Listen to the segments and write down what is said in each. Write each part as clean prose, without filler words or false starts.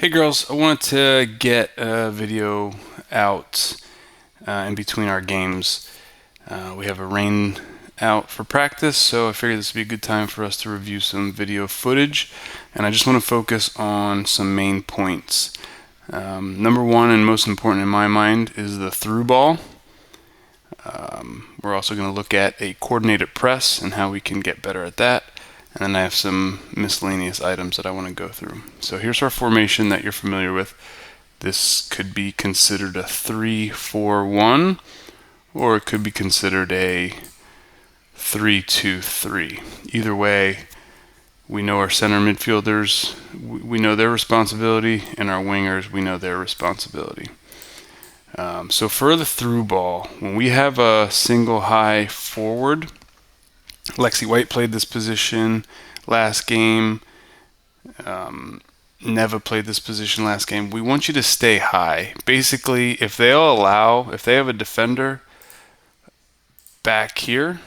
Hey girls, I wanted to get a video out in between our games. We have a rain out for practice, so I figured this would be a good time for us to review some video footage. And I just want to focus on some main points. Number one, and most important in my mind, is the through ball. We're also going to look at a coordinated press and how we can get better at that. And then I have some miscellaneous items that I want to go through. So here's our formation that you're familiar with. This could be considered a 3-4-1, or it could be considered a 3-2-3. Either way, we know our center midfielders, we know their responsibility, and our wingers, we know their responsibility. So for the through ball, when we have a single high forward, Lexi White played this position last game. Neva played this position last game. We want you to stay high. Basically, if they have a defender back here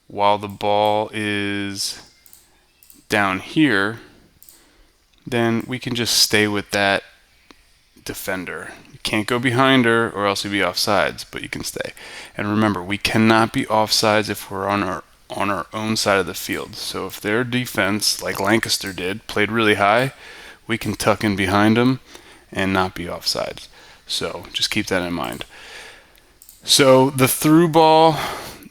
while the ball is down here, then we can just stay with that defender. You can't go behind her or else you'll be offsides, but you can stay. And remember, we cannot be offsides if we're on our own side of the field. So if their defense, like Lancaster did, played really high, we can tuck in behind them and not be offsides. So just keep that in mind. So the through ball,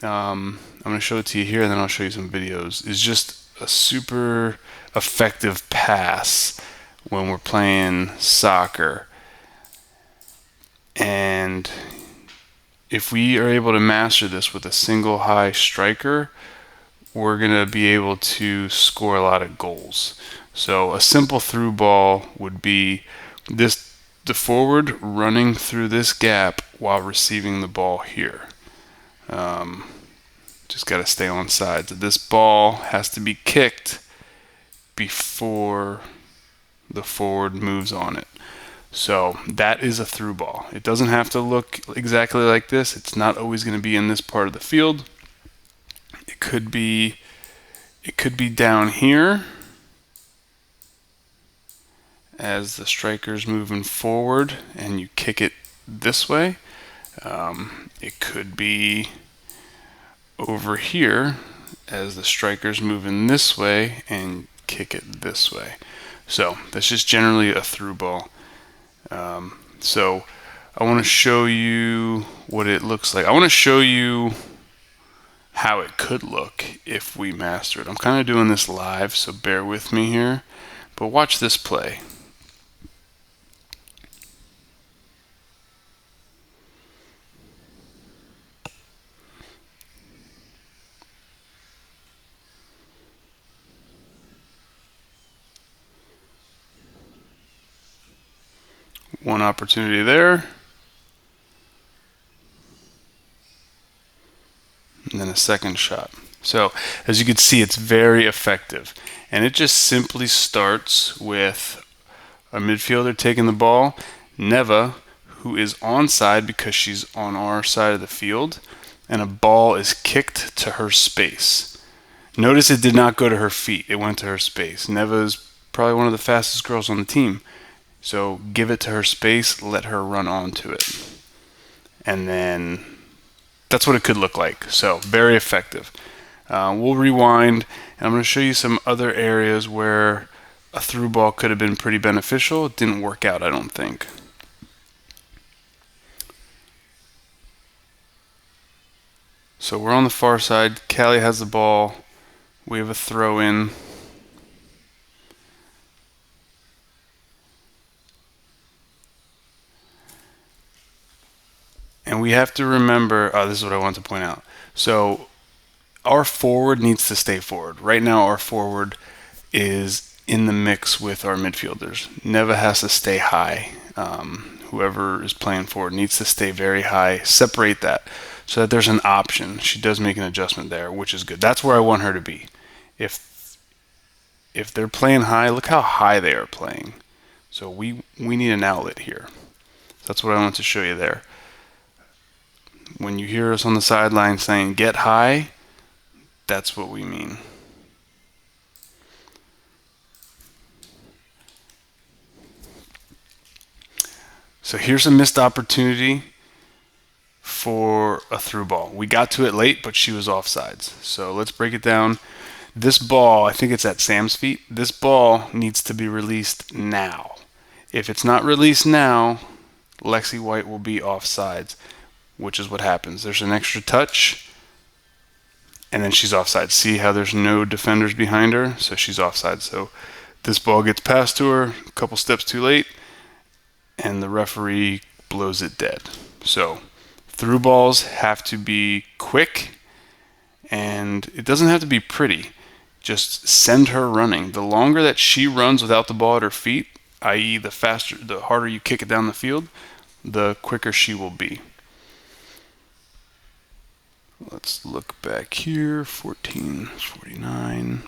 I'm going to show it to you here and then I'll show you some videos, is just a super effective pass when we're playing soccer. And if we are able to master this with a single high striker, we're going to be able to score a lot of goals. So a simple through ball would be the forward running through this gap while receiving the ball here. Just got to stay on sides. This ball has to be kicked before the forward moves on it. So that is a through ball. It doesn't have to look exactly like this. It's not always going to be in this part of the field. It could be down here as the striker's moving forward and you kick it this way. It could be over here as the striker's moving this way and kick it this way. So that's just generally a through ball. So I want to show you what it looks like. I want to show you how it could look if we master it. I'm kind of doing this live, so bear with me here. But watch this play. One opportunity there. And then a second shot. So as you can see, it's very effective. And it just simply starts with a midfielder taking the ball, Neva, who is onside because she's on our side of the field, and a ball is kicked to her space. Notice it did not go to her feet, it went to her space. Neva is probably one of the fastest girls on the team. So give it to her space, let her run onto it. And then that's what it could look like. So very effective. We'll rewind, and I'm going to show you some other areas where a through ball could have been pretty beneficial. It didn't work out, I don't think. So we're on the far side. Callie has the ball. We have a throw in. And we have to remember, this is what I want to point out. So our forward needs to stay forward. Right now our forward is in the mix with our midfielders. Neva has to stay high. Whoever is playing forward needs to stay very high. Separate that so that there's an option. She does make an adjustment there, which is good. That's where I want her to be. If they're playing high, look how high they are playing. So we need an outlet here. That's what I want to show you there. When you hear us on the sideline saying get high, that's what we mean. So here's a missed opportunity for a through ball. We got to it late, but she was offsides. So let's break it down. This ball, I think it's at Sam's feet. This ball needs to be released now. If it's not released now, Lexi White will be offsides, which is what happens. There's an extra touch, and then she's offside. See how there's no defenders behind her? So she's offside. So this ball gets passed to her a couple steps too late, and the referee blows it dead. So through balls have to be quick, and it doesn't have to be pretty. Just send her running. The longer that she runs without the ball at her feet, i.e. the harder you kick it down the field, the quicker she will be. Let's look back here, 14:49.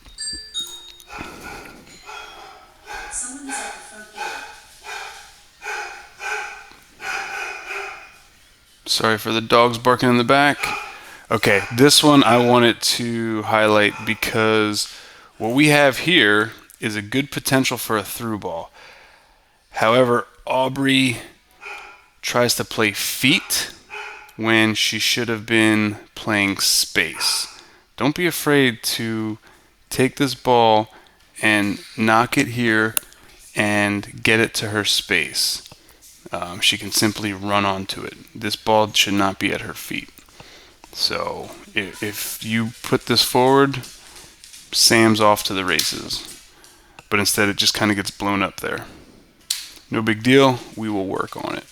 Sorry for the dogs barking in the back. Okay, this one I wanted to highlight because what we have here is a good potential for a through ball. However, Aubrey tries to play feet when she should have been playing space. Don't be afraid to take this ball and knock it here and get it to her space. She can simply run onto it. This ball should not be at her feet. So if you put this forward, Sam's off to the races. But instead it just kind of gets blown up there. No big deal. We will work on it.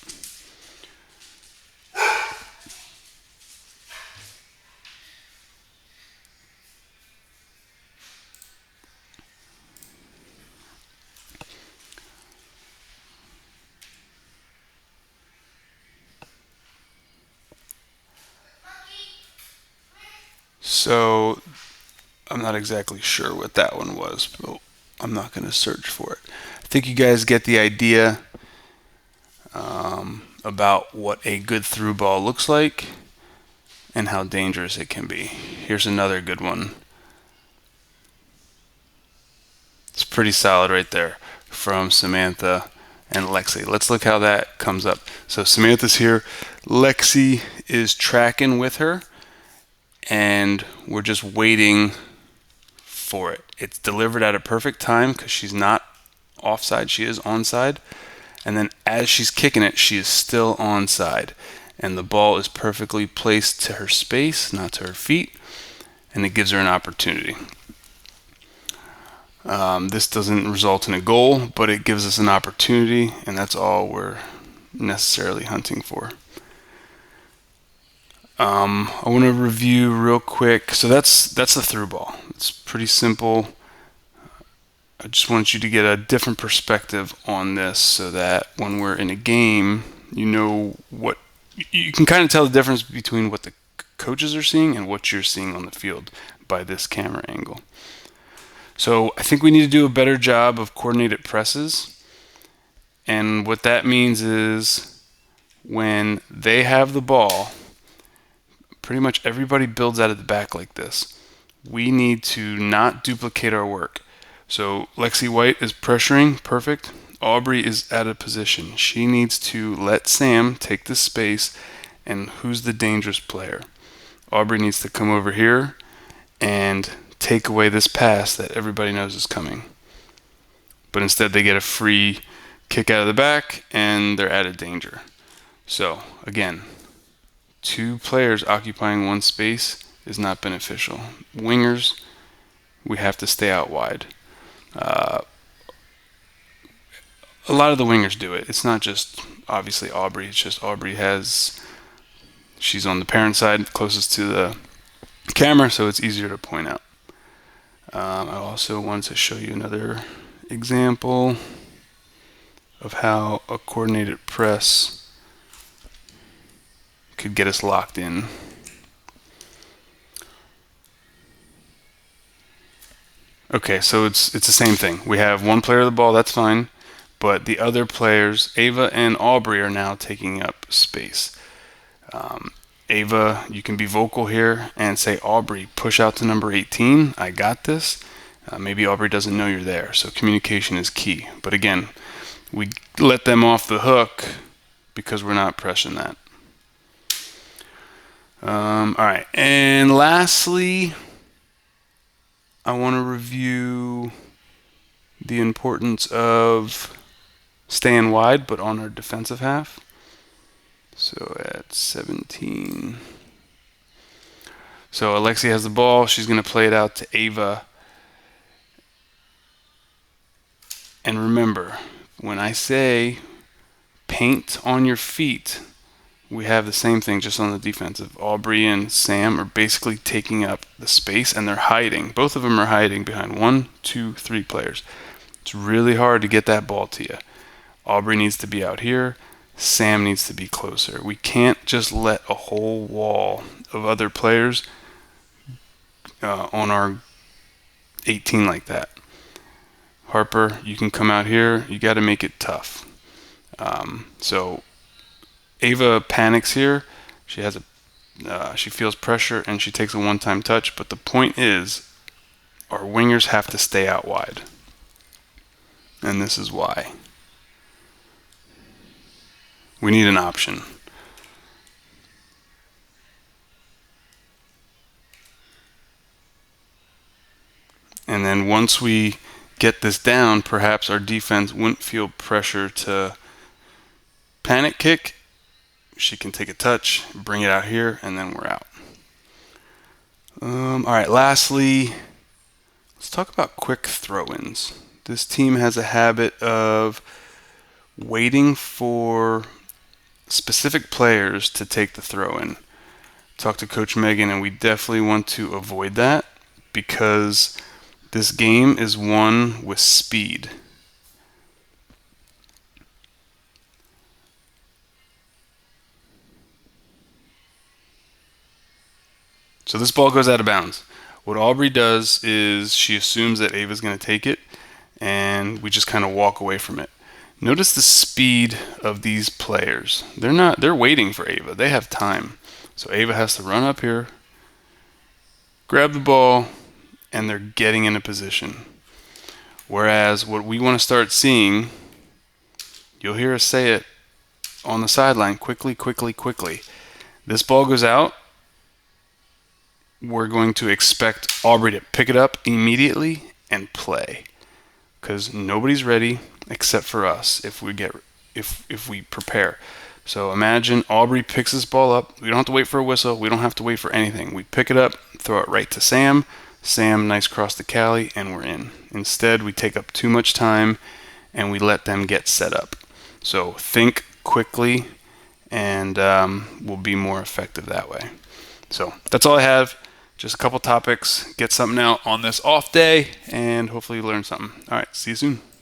So I'm not exactly sure what that one was, but I'm not going to search for it. I think you guys get the idea about what a good through ball looks like and how dangerous it can be. Here's another good one. It's pretty solid right there from Samantha and Lexi. Let's look how that comes up. So Samantha's here. Lexi is tracking with her, and we're just waiting for it. It's delivered at a perfect time because she's not offside, she is onside. And then as she's kicking it, she is still onside. And the ball is perfectly placed to her space, not to her feet, and it gives her an opportunity. This doesn't result in a goal, but it gives us an opportunity, and that's all we're necessarily hunting for. I want to review real quick. So that's the through ball. It's pretty simple. I just want you to get a different perspective on this so that when we're in a game, you know what you can kind of tell the difference between what the coaches are seeing and what you're seeing on the field by this camera angle. So I think we need to do a better job of coordinated presses. And what that means is when they have the ball, pretty much everybody builds out of the back like this. We need to not duplicate our work. So Lexi White is pressuring, perfect. Aubrey is out of position. She needs to let Sam take the space, and who's the dangerous player? Aubrey needs to come over here and take away this pass that everybody knows is coming. But instead they get a free kick out of the back and they're out of danger. So again, two players occupying one space is not beneficial. Wingers, we have to stay out wide. A lot of the wingers do it. It's not just obviously Aubrey. It's just she's on the parent side closest to the camera, so it's easier to point out. I also wanted to show you another example of how a coordinated press could get us locked in. Okay, so it's the same thing. We have one player of the ball, that's fine, but the other players, Ava and Aubrey, are now taking up space. Ava, you can be vocal here and say, Aubrey, push out to number 18. I got this. Maybe Aubrey doesn't know you're there, so communication is key. But again, we let them off the hook because we're not pressing that. All right, and lastly, I want to review the importance of staying wide, but on our defensive half. So at 17. So Alexia has the ball. She's going to play it out to Ava. And remember, when I say paint on your feet, we have the same thing just on the defensive. Aubrey and Sam are basically taking up the space, and they're hiding. Both of them are hiding behind 1, 2, 3 players. It's really hard to get that ball to you. Aubrey needs to be out here. Sam needs to be closer. We can't just let a whole wall of other players on our 18 like that. Harper, you can come out here. You got to make it tough. So Ava panics here. She feels pressure and she takes a one-time touch. But the point is, our wingers have to stay out wide, and this is why. We need an option. And then once we get this down, perhaps our defense wouldn't feel pressure to panic kick. She can take a touch, bring it out here, and then we're out. All right, lastly, let's talk about quick throw-ins. This team has a habit of waiting for specific players to take the throw-in. Talk to Coach Megan, and we definitely want to avoid that because this game is won with speed. So this ball goes out of bounds. What Aubrey does is she assumes that Ava's going to take it, and we just kind of walk away from it. Notice the speed of these players. They're waiting for Ava. They have time. So Ava has to run up here, grab the ball, and they're getting in a position. Whereas what we want to start seeing, you'll hear us say it on the sideline, quickly, quickly, quickly. This ball goes out. We're going to expect Aubrey to pick it up immediately and play, because nobody's ready except for us if we prepare. So imagine Aubrey picks this ball up. We don't have to wait for a whistle. We don't have to wait for anything. We pick it up, throw it right to Sam. Sam, nice cross to Callie, and we're in. Instead, we take up too much time and we let them get set up. So think quickly, and we'll be more effective that way. So that's all I have. Just a couple topics. Get something out on this off day, and hopefully you learn something. All right, see you soon.